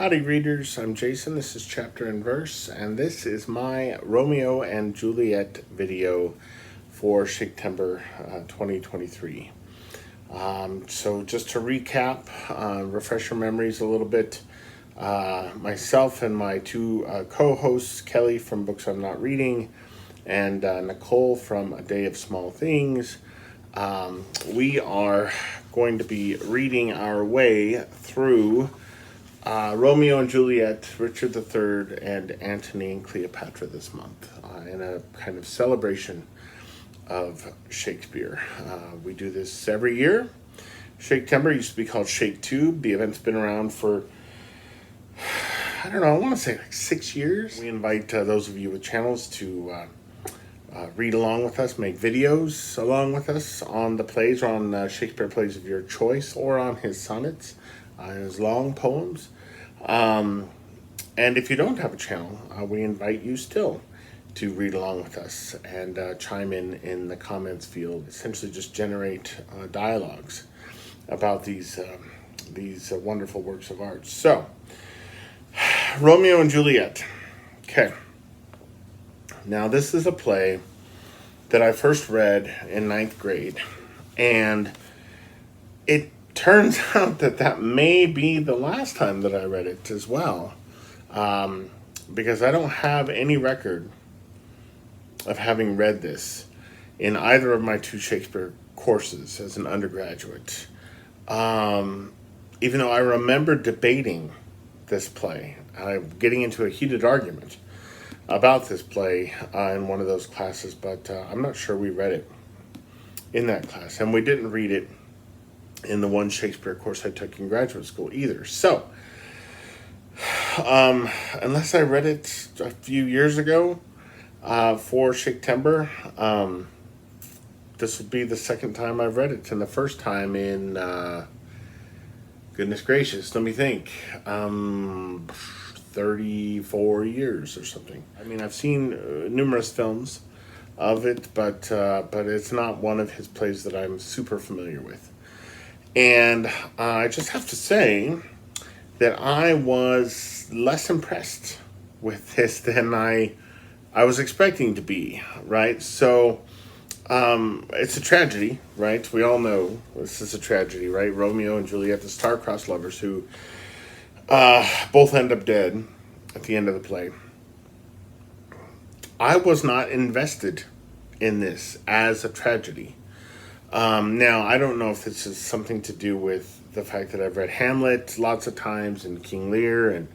Howdy readers, I'm Jason, this is Chapter and Verse, and this is my Romeo and Juliet video for September 2023. So just to recap, refresh your memories a little bit, myself and my two co-hosts, Kelly from Books I'm Not Reading, and Nicole from A Day of Small Things, we are going to be reading our way through Romeo and Juliet, Richard III, and Antony and Cleopatra this month in a kind of celebration of Shakespeare. We do this every year. Shakestember used to be called ShakeTube. The event's been around for, I don't know, I want to say like 6 years. We invite those of you with channels to read along with us, make videos along with us on the plays, or on Shakespeare plays of your choice, or on his sonnets, his long poems. And if you don't have a channel, we invite you still to read along with us and chime in the comments field. Essentially just generate dialogues about these wonderful works of art. So, Romeo and Juliet. Okay. Now, this is a play that I first read in 9th grade, and it turns out that may be the last time that I read it as well, because I don't have any record of having read this in either of my two Shakespeare courses as an undergraduate, even though I remember debating this play, getting into a heated argument about this play in one of those classes, but I'm not sure we read it in that class, and we didn't read it in the one Shakespeare course I took in graduate school either. So, unless I read it a few years ago for Shakestember, this will be the second time I've read it, and the first time in, goodness gracious, let me think, 34 years or something. I mean, I've seen numerous films of it, but it's not one of his plays that I'm super familiar with. And I just have to say that I was less impressed with this than I was expecting to be, right? So it's a tragedy, right? We all know this is a tragedy, right? Romeo and Juliet, the star-crossed lovers who both end up dead at the end of the play. I was not invested in this as a tragedy. Now, I don't know if this is something to do with the fact that I've read Hamlet lots of times, and King Lear, and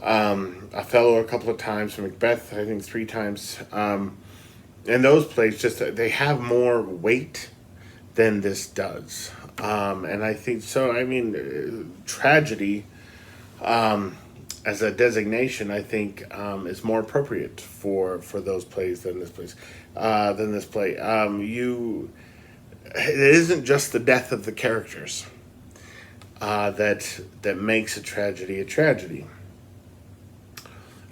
Othello a couple of times, and Macbeth, I think 3 times. And those plays just, they have more weight than this does. And I think so. I mean, tragedy as a designation, I think, is more appropriate for those plays than this play. It isn't just the death of the characters that makes a tragedy a tragedy.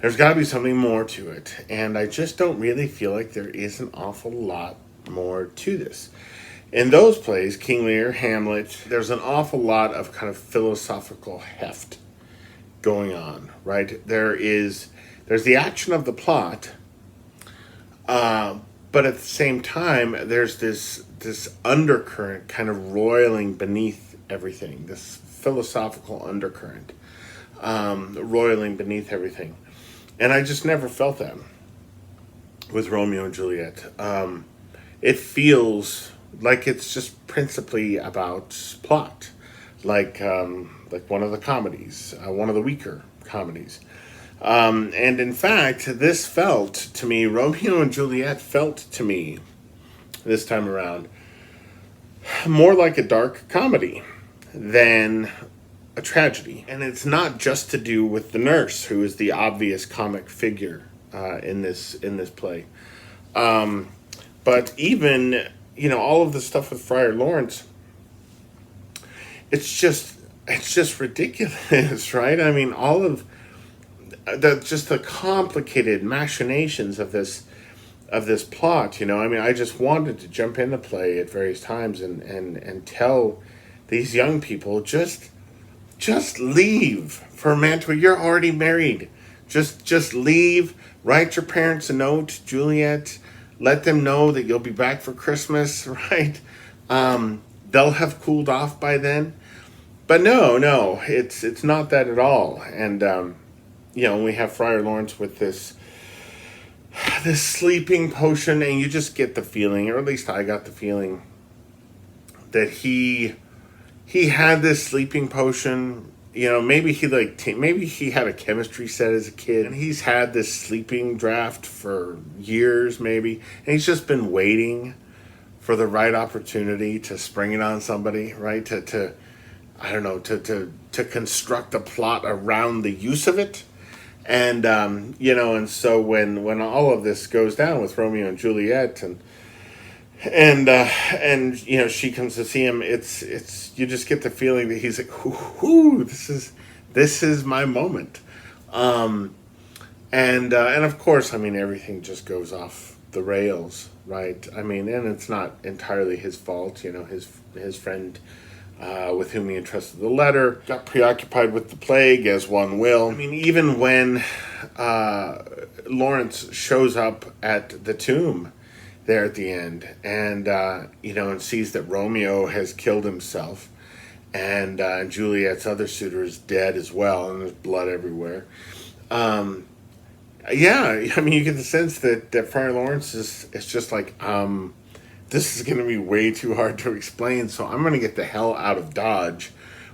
There's got to be something more to it, and I just don't really feel like there is an awful lot more to this. In those plays, King Lear, Hamlet, there's an awful lot of kind of philosophical heft going on, right? There's the action of the plot, but at the same time, there's this undercurrent kind of roiling beneath everything, this philosophical undercurrent roiling beneath everything. And I just never felt that with Romeo and Juliet. It feels like it's just principally about plot, like one of the comedies, one of the weaker comedies. And in fact, this felt to me, Romeo and Juliet felt to me this time around more like a dark comedy than a tragedy. And it's not just to do with the nurse, who is the obvious comic figure in this play. But even, all of the stuff with Friar Lawrence, it's just ridiculous, right? I mean, all of the complicated machinations of this plot, I mean, I just wanted to jump in the play at various times and tell these young people just just leave for Mantua. You're already married. Just leave. Write your parents a note, Juliet. Let them know that you'll be back for Christmas, right? They'll have cooled off by then. But no, it's not that at all. And we have Friar Lawrence with this sleeping potion, and you just get the feeling, or at least I got the feeling, that he had this sleeping potion. Maybe maybe he had a chemistry set as a kid, and he's had this sleeping draft for years, maybe, and he's just been waiting for the right opportunity to spring it on somebody, right? To I don't know, to construct a plot around the use of it. And so when all of this goes down with Romeo and Juliet, and she comes to see him, it's you just get the feeling that he's like, ooh, this is my moment. And of course, I mean, everything just goes off the rails, right? I mean, and it's not entirely his fault. His friend, with whom he entrusted the letter, got preoccupied with the plague, as one will. I mean, even when Lawrence shows up at the tomb there at the end, and sees that Romeo has killed himself, and Juliet's other suitor is dead as well, and there's blood everywhere. Yeah, I mean, you get the sense that Friar Lawrence is just like, this is going to be way too hard to explain, so I'm going to get the hell out of Dodge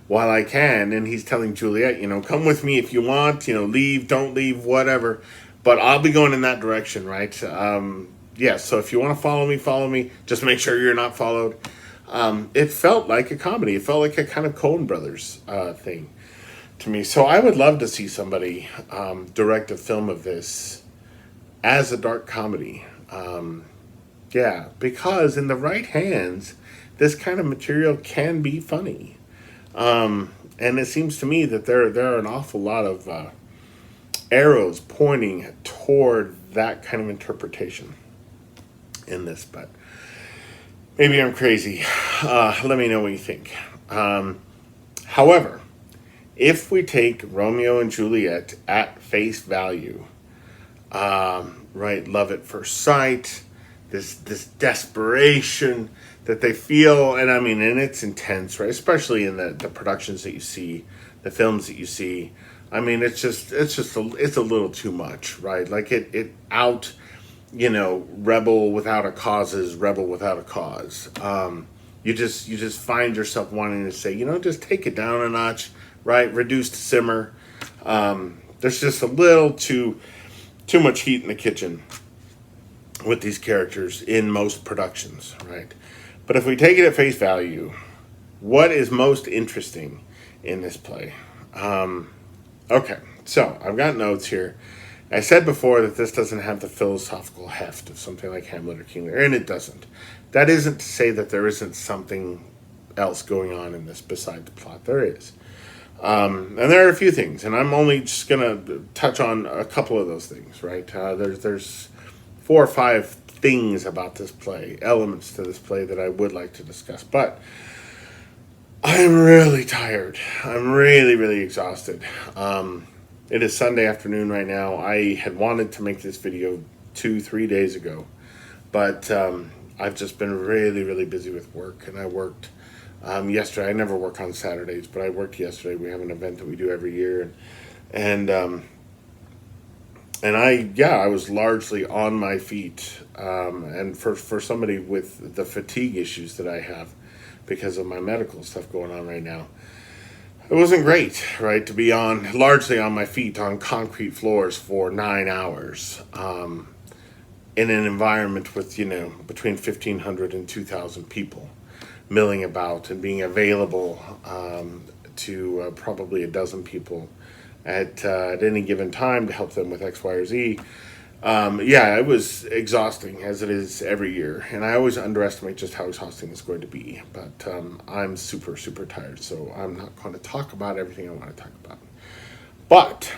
while I can. And he's telling Juliet, come with me if you want, leave, don't leave, whatever. But I'll be going in that direction, right? Yeah, so if you want to follow me. Just make sure you're not followed. It felt like a comedy. It felt like a kind of Coen Brothers thing to me. So I would love to see somebody direct a film of this as a dark comedy. Yeah, because in the right hands, this kind of material can be funny. And it seems to me that there are an awful lot of arrows pointing toward that kind of interpretation in this. But maybe I'm crazy. Let me know what you think. However, if we take Romeo and Juliet at face value, right, love at first sight, this desperation that they feel, and I mean, and it's intense, right? Especially in the productions that you see, the films that you see. I mean, it's a little too much, right? Like it out, rebel without a cause is rebel without a cause. You just find yourself wanting to say, just take it down a notch, right? Reduce to simmer. There's just a little too much heat in the kitchen with these characters in most productions, right? But if we take it at face value, what is most interesting in this play? Okay, so I've got notes here. I said before that this doesn't have the philosophical heft of something like Hamlet or King Lear, and it doesn't. That isn't to say that there isn't something else going on in this beside the plot. There is. And there are a few things, and I'm only just going to touch on a couple of those things, right? There's 4 or 5 things about this play, elements to this play that I would like to discuss. But I'm really tired. I'm really, really exhausted. It is Sunday afternoon right now. I had wanted to make this video 2-3 days ago, but I've just been really, really busy with work, and I worked yesterday. I never work on Saturdays, but I worked yesterday. We have an event that we do every year, and I was largely on my feet, and for somebody with the fatigue issues that I have because of my medical stuff going on right now, it wasn't great, right, to be largely on my feet on concrete floors for 9 hours in an environment with, between 1,500 and 2,000 people milling about and being available to probably a dozen people at any given time to help them with X, Y, or Z. It was exhausting, as it is every year, and I always underestimate just how exhausting it's going to be, but I'm super, super tired, so I'm not going to talk about everything I want to talk about. But,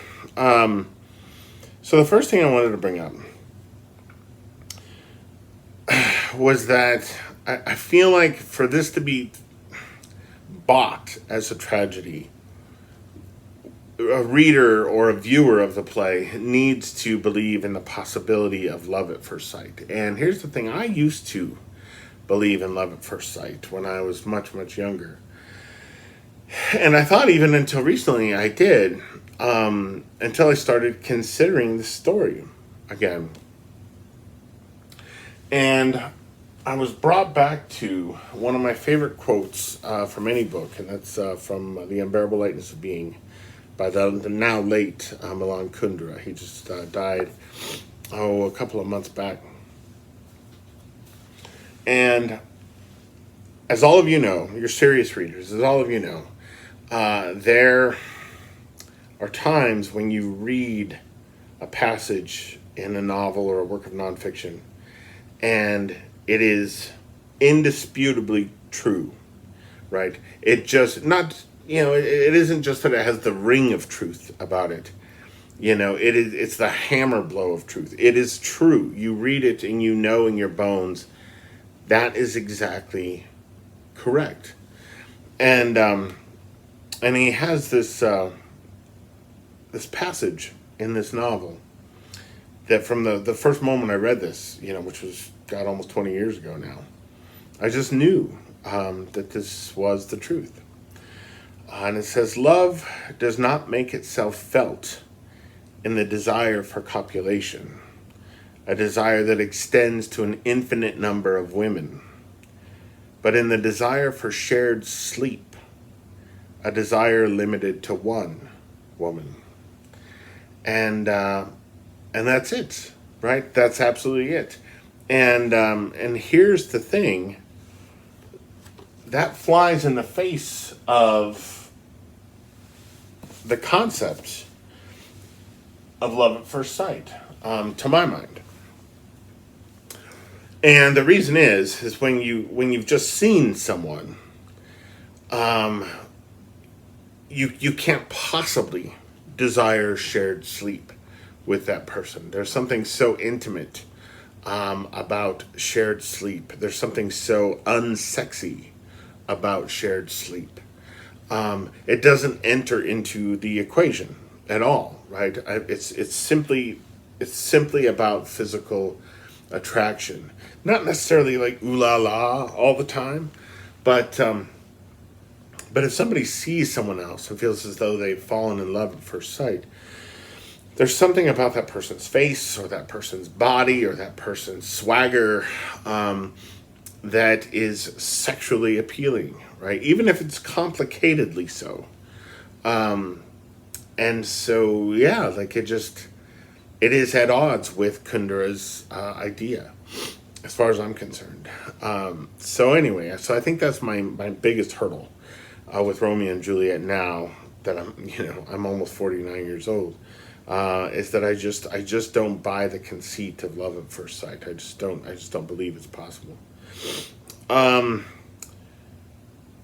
so the first thing I wanted to bring up was that I feel like for this to be bought as a tragedy, a reader or a viewer of the play needs to believe in the possibility of love at first sight. And here's the thing: I used to believe in love at first sight when I was much, much younger. And I thought even until recently I did, until I started considering the story again. And I was brought back to one of my favorite quotes from any book, and that's from The Unbearable Lightness of Being by the now late Milan Kundera. He just died, a couple of months back. And as all of you know, you're serious readers, as all of you know, there are times when you read a passage in a novel or a work of nonfiction, and it is indisputably true, right? It just, not, it isn't just that it has the ring of truth about it. It's the hammer blow of truth. It is true. You read it and you know in your bones that is exactly correct. And he has this this passage in this novel that from the first moment I read this, which was almost 20 years ago now, I just knew that this was the truth. And it says, "Love does not make itself felt in the desire for copulation, a desire that extends to an infinite number of women, but in the desire for shared sleep, a desire limited to one woman." And that's it, right? That's absolutely it. And here's the thing that flies in the face of the concept of love at first sight, to my mind. And the reason is when you've just seen someone, you can't possibly desire shared sleep with that person. There's something so intimate about shared sleep. There's something so unsexy about shared sleep. It doesn't enter into the equation at all, right? It's simply about physical attraction, not necessarily like ooh la la all the time, but if somebody sees someone else and feels as though they've fallen in love at first sight, there's something about that person's face or that person's body or that person's swagger that is sexually appealing, right? Even if it's complicatedly so. And so, yeah, like it is at odds with Kundera's idea, as far as I'm concerned. So anyway, so I think that's my biggest hurdle with Romeo and Juliet now that I'm almost 49 years old. Is that I just don't buy the conceit of love at first sight. I just don't believe it's possible.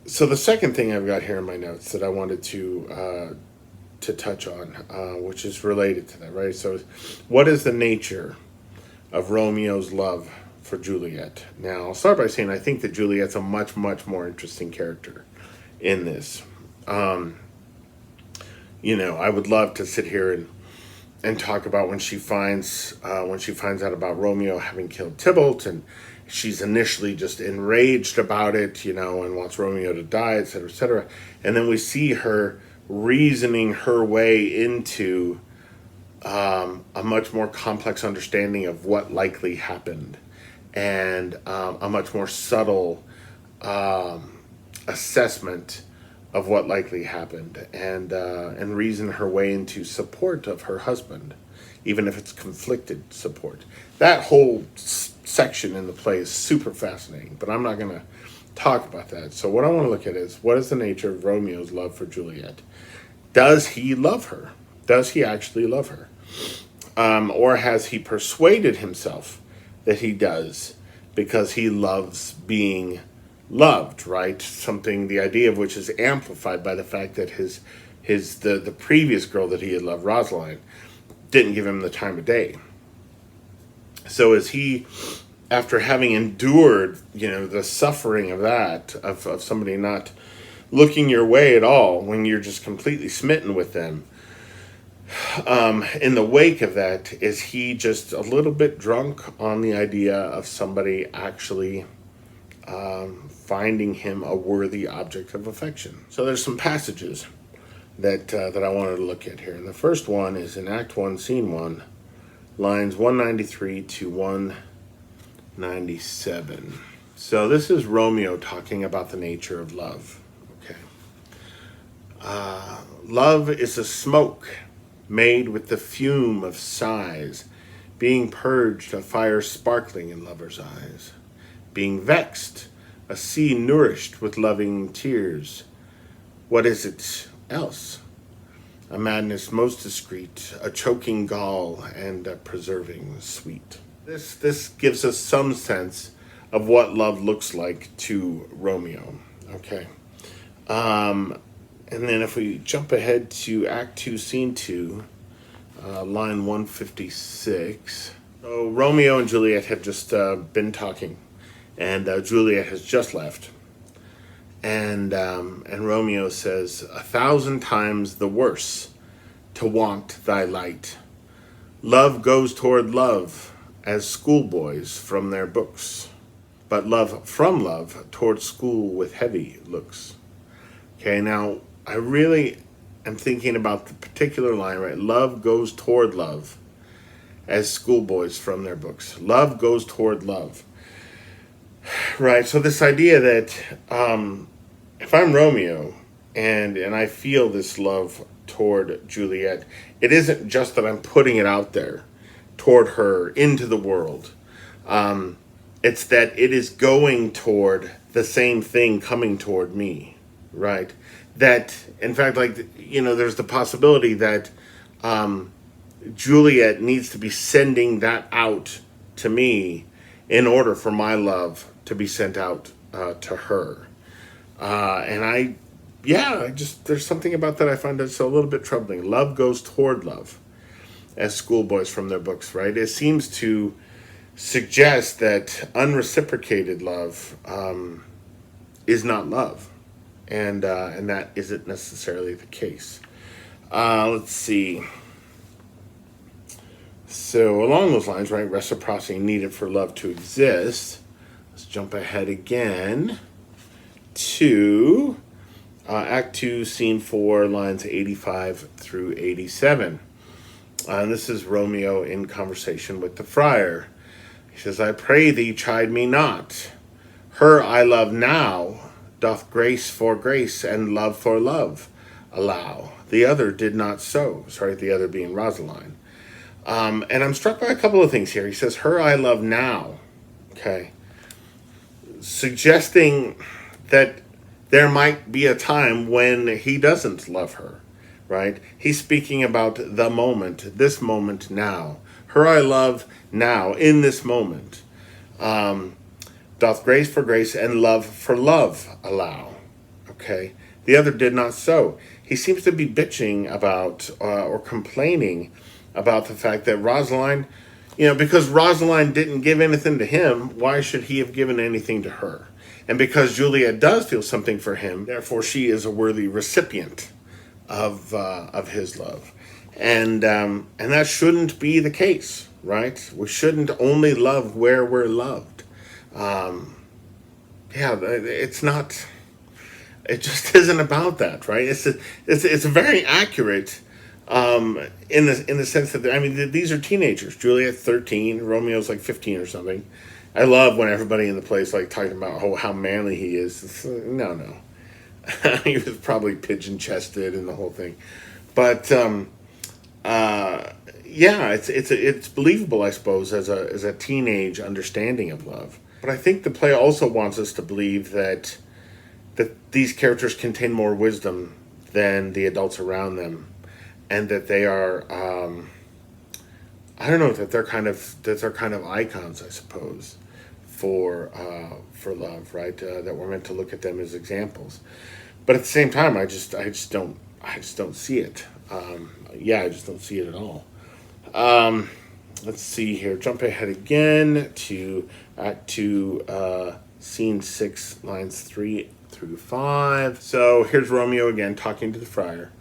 So the second thing I've got here in my notes that I wanted to touch on, which is related to that, right? So, what is the nature of Romeo's love for Juliet? Now, I'll start by saying I think that Juliet's a much, much more interesting character in this. I would love to sit here and talk about when she finds out about Romeo having killed Tybalt, and she's initially just enraged about it, and wants Romeo to die, etc., etc. And then we see her reasoning her way into a much more complex understanding of what likely happened, and a much more subtle assessment of what likely happened, and reason her way into support of her husband, even if it's conflicted support. That whole section in the play is super fascinating, but I'm not going to talk about that. So what I want to look at is, what is the nature of Romeo's love for Juliet? Does he love her? Does he actually love her? Or has he persuaded himself that he does because he loves being loved, right? Something, the idea of which is amplified by the fact that the previous girl that he had loved, Rosaline, didn't give him the time of day. So is he, after having endured, the suffering of that, of somebody not looking your way at all when you're just completely smitten with them, in the wake of that, is he just a little bit drunk on the idea of somebody actually finding him a worthy object of affection? So there's some passages that I wanted to look at here. And the first one is in Act 1, Scene 1, lines 193 to 197. So this is Romeo talking about the nature of love. Okay. Love is a smoke made with the fume of sighs, being purged, a fire sparkling in lovers' eyes, being vexed, a sea nourished with loving tears. What is it else? A madness most discreet, a choking gall, and a preserving sweet. This gives us some sense of what love looks like to Romeo. Okay. And then if we jump ahead to Act 2, Scene 2, line 156. So Romeo and Juliet have just been talking, and Juliet has just left. And Romeo says, 1,000 times the worse to want thy light. Love goes toward love, as schoolboys from their books, but love from love toward school with heavy looks. Okay, now I really am thinking about the particular line, right? Love goes toward love, as schoolboys from their books. Love goes toward love. Right, so this idea that if I'm Romeo and I feel this love toward Juliet, it isn't just that I'm putting it out there toward her into the world. It's that it is going toward the same thing coming toward me, right? That, in fact, there's the possibility that Juliet needs to be sending that out to me in order for my love to be sent out to her. There's something about that I find that's a little bit troubling. Love goes toward love, as schoolboys from their books, right? It seems to suggest that unreciprocated love is not love, and that isn't necessarily the case. Let's see. So along those lines, right, reciprocity needed for love to exist. Let's jump ahead again to Act 2, Scene 4, lines 85 through 87. And this is Romeo in conversation with the friar. He says, I pray thee, chide me not. Her I love now, doth grace for grace and love for love allow. The other did not so. Sorry, the other being Rosaline. And I'm struck by a couple of things here. He says, her I love now. Okay. Suggesting that there might be a time when he doesn't love her, right? He's speaking about the moment, this moment now. Her I love now, in this moment. Doth grace for grace and love for love allow. Okay. The other did not so. He seems to be bitching about or complaining about the fact that Rosaline, because Rosaline didn't give anything to him, why should he have given anything to her? And because Juliet does feel something for him, therefore she is a worthy recipient of his love. And that shouldn't be the case, right? We shouldn't only love where we're loved. It's not. It just isn't about that, right? It's very accurate in the sense that these are teenagers. Juliet's 13, Romeo's like 15 or something. I love when everybody in the place talking about how manly he is. No. He was probably pigeon-chested and the whole thing, but it's believable, I suppose, as a teenage understanding of love. But I think the play also wants us to believe that these characters contain more wisdom than the adults around them, and that they are, that they're kind of icons, I suppose, for love, right? That we're meant to look at them as examples. But at the same time, I just don't see it. I just don't see it at all. Let's see here. Jump ahead again to Act 2, Scene 6, lines 3 through 5. So here's Romeo again talking to the friar.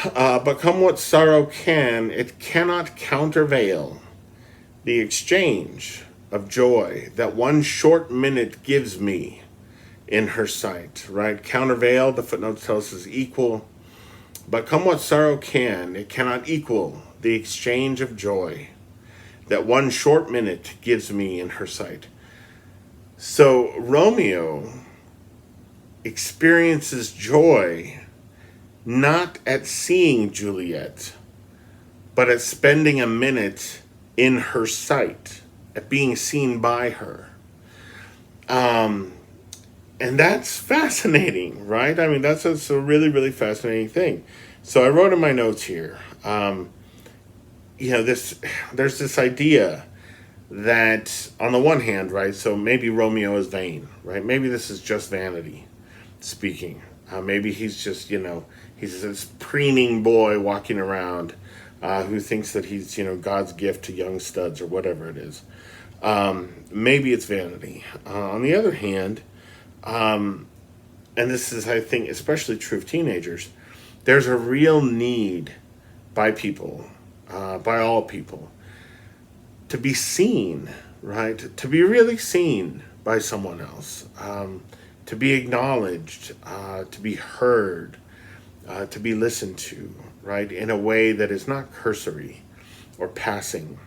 But come what sorrow can, it cannot countervail the exchange of joy that one short minute gives me in her sight, right? Countervail, the footnotes tell us, is equal. But come what sorrow can, it cannot equal the exchange of joy that one short minute gives me in her sight. So Romeo experiences joy not at seeing Juliet, but at spending a minute in her sight, at being seen by her. And that's fascinating, right? I mean, that's a really, really fascinating thing. So I wrote in my notes here, there's this idea that on the one hand, right, so maybe Romeo is vain, right? Maybe this is just vanity speaking. Maybe he's just, he's this preening boy walking around who thinks that he's, God's gift to young studs or whatever it is. Maybe it's vanity. On the other hand, and this is, I think, especially true of teenagers, there's a real need by people, by all people, to be seen, right? To be really seen by someone else, to be acknowledged, to be heard, to be listened to, right? In a way that is not cursory or passing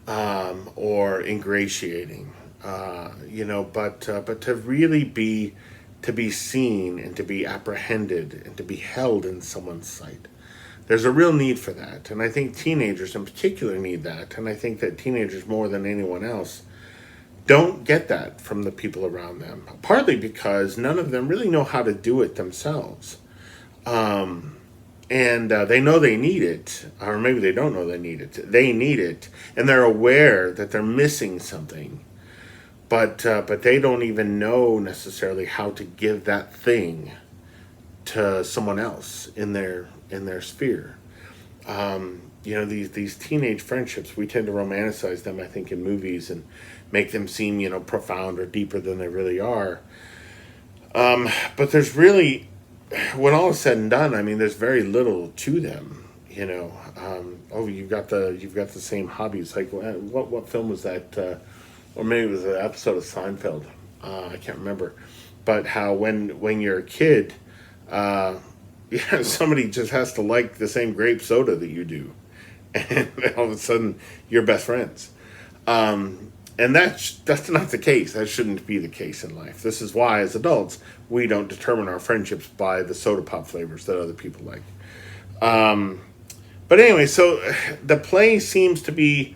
or ingratiating, but to really be seen and to be apprehended and to be held in someone's sight. There's a real need for that, and I think teenagers in particular need that, and I think that teenagers more than anyone else don't get that from the people around them, partly because none of them really know how to do it themselves. And they know they need it, or maybe they don't know they need it. They need it, and they're aware that they're missing something, but they don't even know necessarily how to give that thing to someone else in their sphere. These teenage friendships, we tend to romanticize them, I think, in movies and make them seem, profound or deeper than they really are. But there's really, when all is said and done, I mean, there's very little to them. You've got the same hobbies. Like, what film was that? Or maybe it was an episode of Seinfeld. I can't remember. But how when you're a kid, somebody just has to like the same grape soda that you do, and all of a sudden you're best friends. And that's not the case. That shouldn't be the case in life. This is why, as adults, we don't determine our friendships by the soda pop flavors that other people like. But anyway, so the play seems to be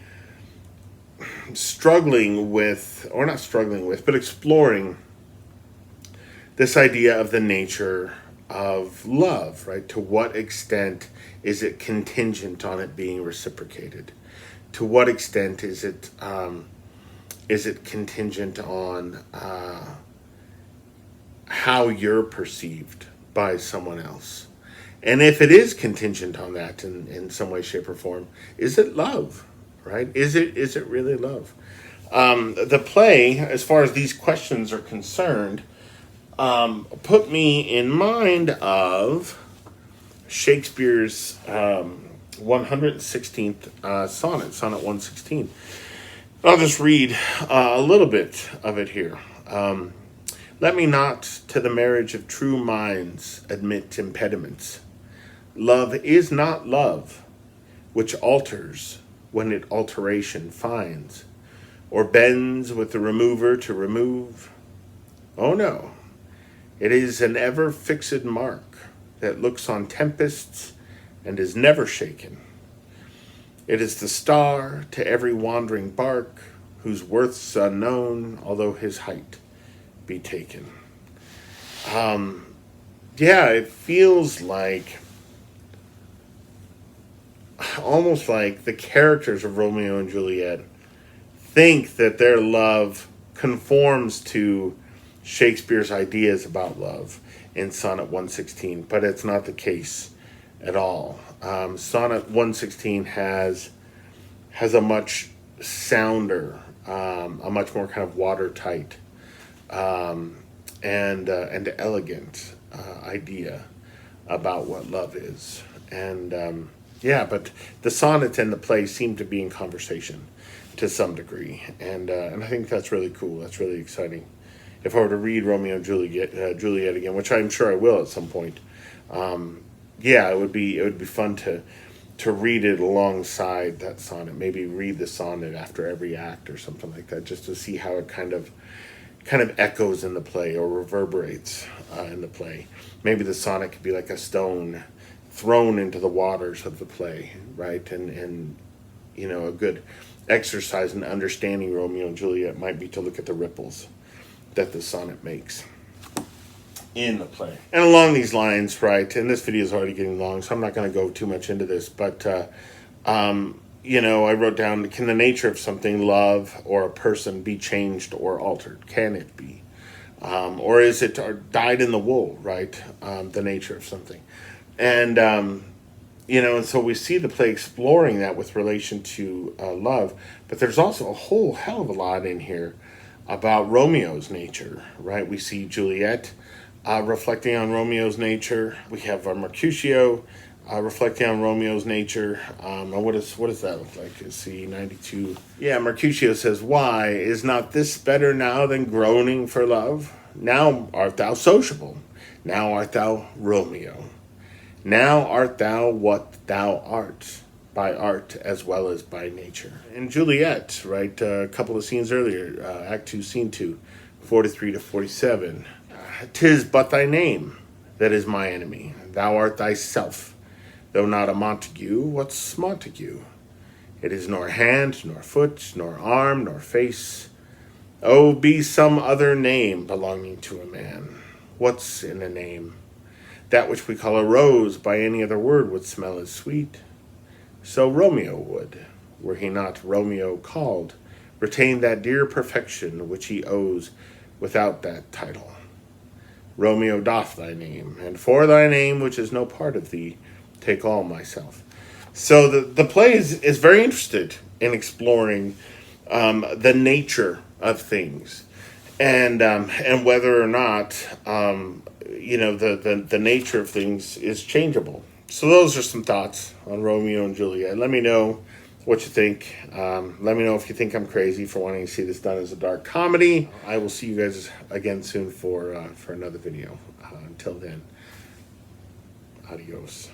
struggling with, or not struggling with, but exploring this idea of the nature of love, right? To what extent is it contingent on it being reciprocated? To what extent is it contingent on how you're perceived by someone else? And if it is contingent on that in some way, shape, or form, is it love, right? Is it really love? The play, as far as these questions are concerned, put me in mind of Shakespeare's 116th sonnet, Sonnet 116. I'll just read a little bit of it here. Let me not to the marriage of true minds admit impediments. Love is not love, which alters when it alteration finds, or bends with the remover to remove. Oh no, it is an ever fixed mark that looks on tempests and is never shaken. It is the star to every wandering bark, whose worth's unknown, although his height be taken. It feels like, almost like the characters of Romeo and Juliet think that their love conforms to Shakespeare's ideas about love in Sonnet 116, but it's not the case at all. Sonnet 116 has a much sounder, a much more kind of watertight and elegant idea about what love is. And yeah, but the sonnet and the play seem to be in conversation to some degree, and I think that's really cool. That's really exciting. If I were to read Romeo and Juliet again, which I'm sure I will at some point, yeah, it would be fun to read it alongside that sonnet. Maybe read the sonnet after every act or something like that, just to see how it kind of echoes in the play or reverberates in the play. Maybe the sonnet could be like a stone thrown into the waters of the play, right? And a good exercise in understanding Romeo and Juliet might be to look at the ripples that the sonnet makes in the play. And along these lines, right, and this video is already getting long, so I'm not going to go too much into this, but, I wrote down, can the nature of something, love, or a person be changed or altered? Can it be? Or is it dyed in the wool, right, the nature of something? And, and so we see the play exploring that with relation to love, but there's also a whole hell of a lot in here about Romeo's nature, right? We see Juliet reflecting on Romeo's nature. We have Mercutio reflecting on Romeo's nature. And what does that look like? Is C 92? Yeah, Mercutio says, "Why is not this better now than groaning for love? Now art thou sociable. Now art thou Romeo. Now art thou what thou art, by art as well as by nature." And Juliet, right, a couple of scenes earlier, Act 2, Scene 2, 43 to 47. "'Tis but thy name that is my enemy. Thou art thyself. Though not a Montague, what's Montague? It is nor hand, nor foot, nor arm, nor face. Oh, be some other name belonging to a man. What's in a name? That which we call a rose by any other word would smell as sweet. So Romeo would, were he not Romeo called, retain that dear perfection which he owes without that title. Romeo doff thy name, and for thy name, which is no part of thee, take all myself." So the play is very interested in exploring the nature of things, and whether or not the nature of things is changeable. So those are some thoughts on Romeo and Juliet. Let me know what you think. Let me know if you think I'm crazy for wanting to see this done as a dark comedy. I will see you guys again soon for another video. Until then, adios.